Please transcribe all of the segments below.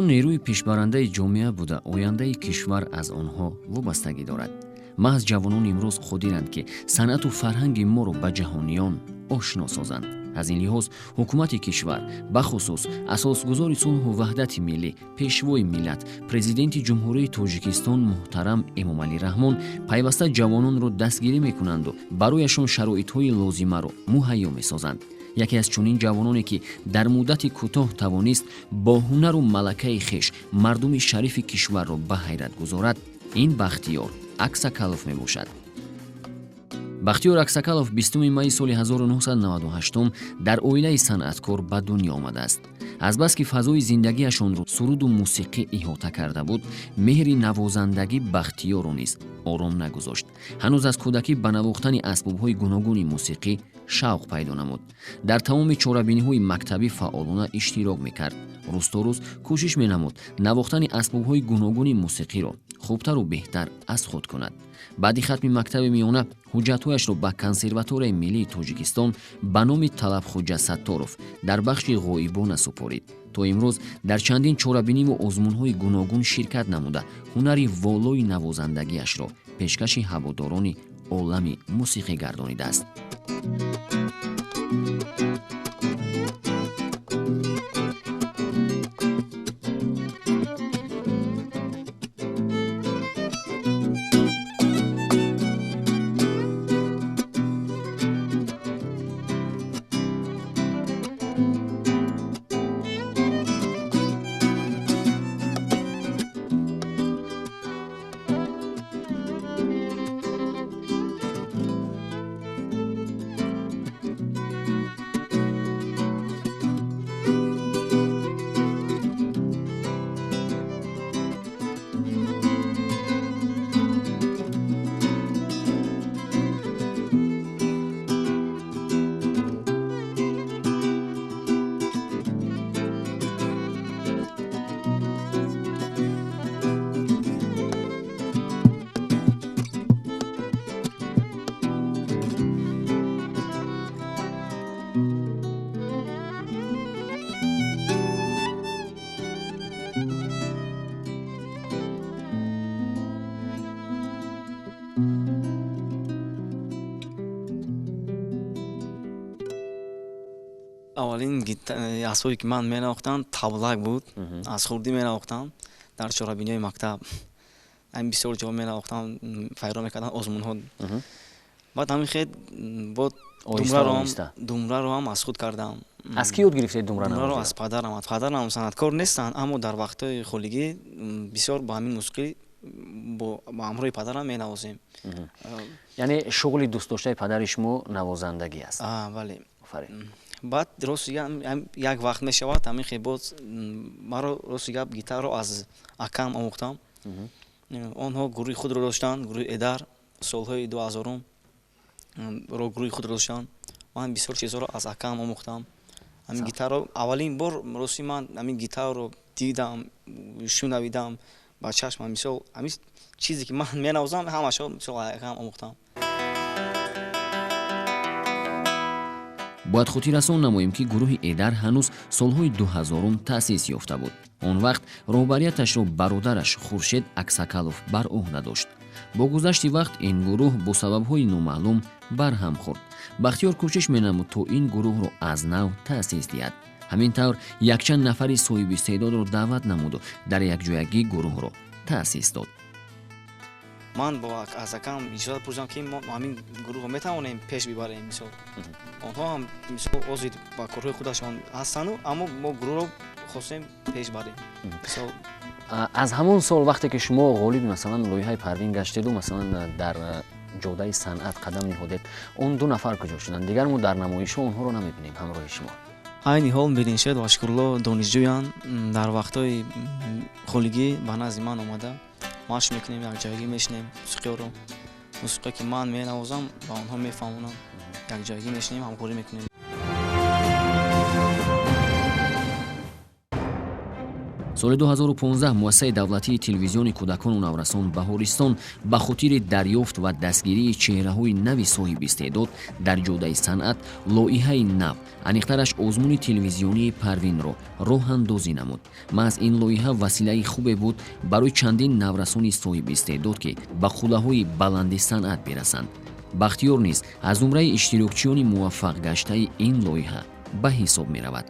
ҷавонон нерӯи пешбарандаи ҷомеа буда ояндаи кишвар аз онҳо вобастагӣ дорад. маҳз ҷавонон имрӯз қодиранд ки санъату фарҳанги моро ба ҷаҳониён ошно созанд. аз ин лиҳоз ҳукумати кишвар бахусус асосгузори сулҳу ваҳдати миллӣ, пешвои миллат, президенти ҷумҳурии Тоҷикистон муҳтарам Эмомалӣ Раҳмон пайваста ҷавононро дастгирӣ мекунанду барояшон шароитҳои лозимаро муҳайё месозанд. яке аз чунин ҷавононе ки дар муддати кӯтоҳ тавонист бо ҳунару малакаи хеш мардуми шарифи кишварро ба ҳайрат гузорад, ин Бахтиёр Аксакалов мебошад. Бахтиёр Аксакалов 20 майи соли 1998 дар оилаи санъаткор ба дунё омадааст. азбаски фазои зиндагиашонро суруду мусиқӣ иҳота карда буд, меҳри навозандагӣ Бахтиёрро низ ором нагузошт. ҳанӯз аз кӯдакӣ ба навохтани асбобҳои гуногуни мусиқӣ шавқ пайдо намуд. дар тамоми чорабиниҳои мактабӣ фаъолона иштирок мекард. рӯзторӯз кӯшиш менамуд навохтани асбобҳои гуногуни мусиқиро хубтару беҳтар аз худ кунад. баъди хатми мактаби миёна ҳуҷҷатҳояшро ба Консерваторияи Миллии Тоҷикистон ба номи Талабхоҷа Сатторов дар бахши ғоибона супорид. то имрӯз дар чандин чорабиниву озмунҳои гуногун ширкат намуда ҳунари волои навозандагиашро пешкаши ҳаводорони олами мусиқӣ гардонидааст. аввалин асбоби ки ман менавохтам таблак буд. аз хурдӣ менавохтам дар чорабиниҳои мактаб. ҳамин бисёр ҷо менавохтам, файро мекардам озмунҳо. баъд ҳамин хел бо думраро ҳам аз худ кардам. аз ки ёд гирифтед думраро? аз падарам. Падарам санъаткор нестанд, аммо дар вақтҳои холигӣ бисёр ба ҳамин мусиқӣ ба ҳамроҳи падарам менавозем. яъне шуғли дӯстдоштаи падари шумо навозандагӣ аст? бале. баъд рости як вақт мешавад ҳамин хел боз маро рости гап гитаро аз акам омӯхтам. онҳо гурӯҳи худро доштанд, гурӯҳи Эдар, солҳои 2000 ро гурӯҳи худро доштанд. ман бисёр чизҳоро аз акам омӯхтам. ҳамин гитаро аввалин бор рости ман ҳамин гитаро дидам, шунавидам ба чашмам. мисол ҳамин чизе ки ман менавозам ҳамашро мисол акам омӯхтам. бояд хотиррасон намоем ки гурӯҳи Эдар ҳанӯз солҳои 2000 таъсис ёфта буд. он вақт роҳбарияташро бародараш Хуршед Аксакалов бар ӯҳда дошт. бо гузашти вақт ин гурӯҳ бо сабабҳои номаълум барҳам хӯрд. бахтиёр кӯшиш менамуд то ин гурӯҳро аз нав таъсис диҳад. ҳамин тавр якчанд нафари соҳибистеъдодро даъват намуду дар якҷоягӣ гурӯҳро таъсис дод. ман аз акам иҷозат пурсидам ки мо ҳамин гурӯҳро метавонем пеш бибарем. мисол онҳо ҳам мисол озид ба корҳои худашон ҳастану, аммо мо гурӯҳро хостем пеш барем. мисол аз ҳамон сол вақте ки шумо ғолиби масалан лоиҳаи Парвин гаштеду масалан дар ҷодаи санъат қадам наҳодед, он ду нафар куҷо шуданд? дигар мо дар намоишҳо онҳоро намебинем ҳамроҳи шумо. айни ҳол Мириншед ва Шукрулло донишҷӯянд. дар вақтҳои холигӣ ба назди ман омада машқ мекунем, якҷоягӣ мешинем мусиқиёро. мусиқие ки ман менавозам ба онҳо мефаҳмонам, якҷоягӣ мешинем, ҳамкорӣ мекунем. соли 2015 муассисаи давлатии телевизиони кӯдакону наврасон Баҳористон ба хотири дарёфт ва дастгирии чеҳраҳои нави соҳиби истеъдод дар ҷодаи санъат лоиҳаи нав, аниқтараш озмуни телевизионии Парвинро роҳандозӣ намуд. маҳз ин лоиҳа василаи хубе буд барои чандин наврасони соҳиби истеъдод ки ба қуллаҳои баланди санъат бирасанд. бахтиёр низ аз зумраи иштирокчиёни муваффақ гаштаи ин лоиҳа ба ҳисоб меравад.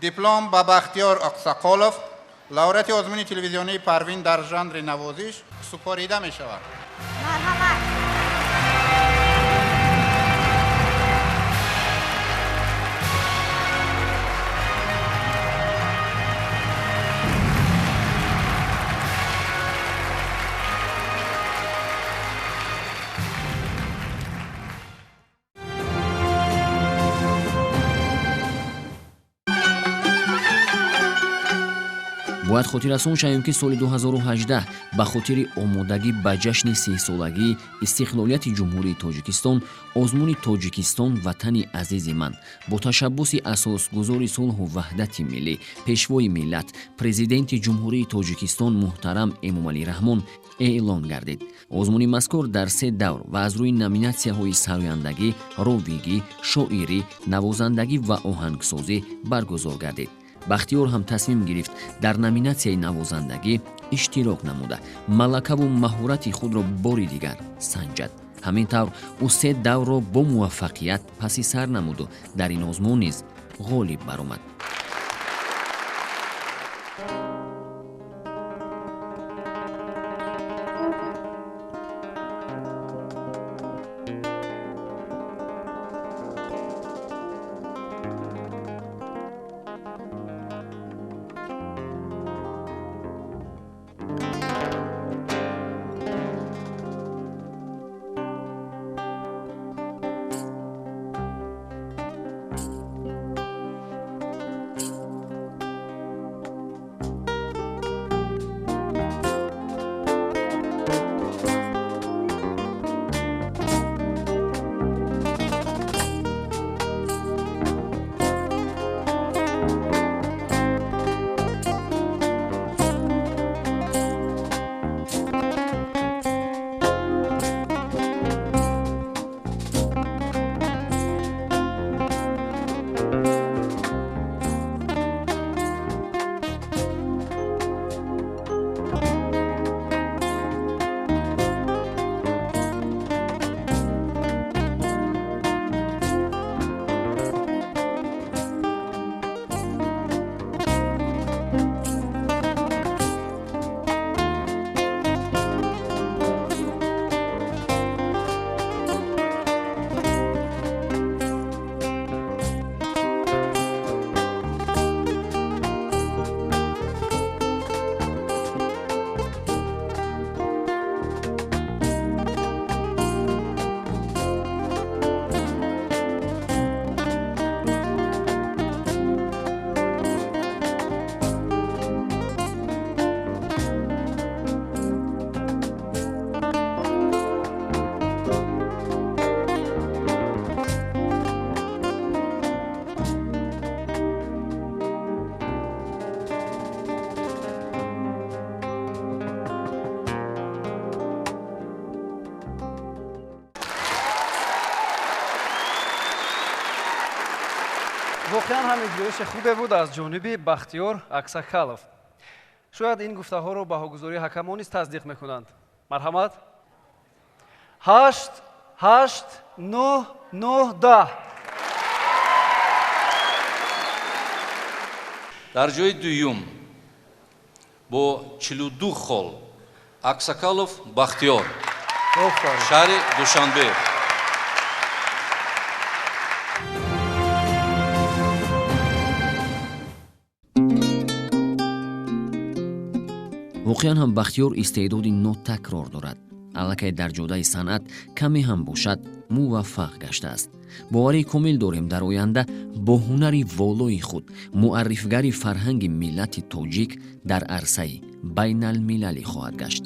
دیپلم با بختیار اقساقالوف لaureat آزمون تلویزیونی پروین در ژانر نوازش سپاریده می شود. مرحبا. бояд хотиррасон шавем ки соли 2018 ба хотири омодагӣ ба ҷашни 30-солагии истиқлолияти ҷумҳурии Тоҷикистон озмуни Тоҷикистон ватани азизи ман бо ташаббуси асосгузори сулҳу ваҳдати миллӣ пешвои миллат президенти ҷумҳурии Тоҷикистон муҳтарам Эмомалӣ Раҳмон эълон гардид. озмуни мазкур дар 3 давр ва аз рӯи номинатсияҳои сарояндагӣ, ровигӣ, шоирӣ, навозандагӣ ва оҳангсозӣ баргузор гардид. бахтиёр ҳам тасмим гирифт дар номинатсияи навозандагӣ иштирок намуда малакаву маҳорати худро бори дигар санҷад. ҳамин тавр ӯ 3 даврро бо муваффақият паси сар намуду дар ин озмун низ ғолиб баромад. воқеан ҳам иҷроиши хубе буд аз ҷониби Бахтиёр Аксакалов. шояд ин гуфтаҳоро баҳогузории ҳакамон низ тасдиқ мекунанд. марҳамат. 8, 8, 9, 9, 10. дар ҷои дуюм бо 42 хол Аксакалов Бахтиёр, шаҳри Душанбе. воқеан ҳам Бахтиёр истеъдоди нотакрор дорад. аллакай дар ҷодаи санъат каме ҳам бошад муваффақ гаштааст. боварии комил дорем дар оянда бо ҳунари волои худ муаррифгари фарҳанги миллати тоҷик дар арсаи байналмилалӣ хоҳад гашт.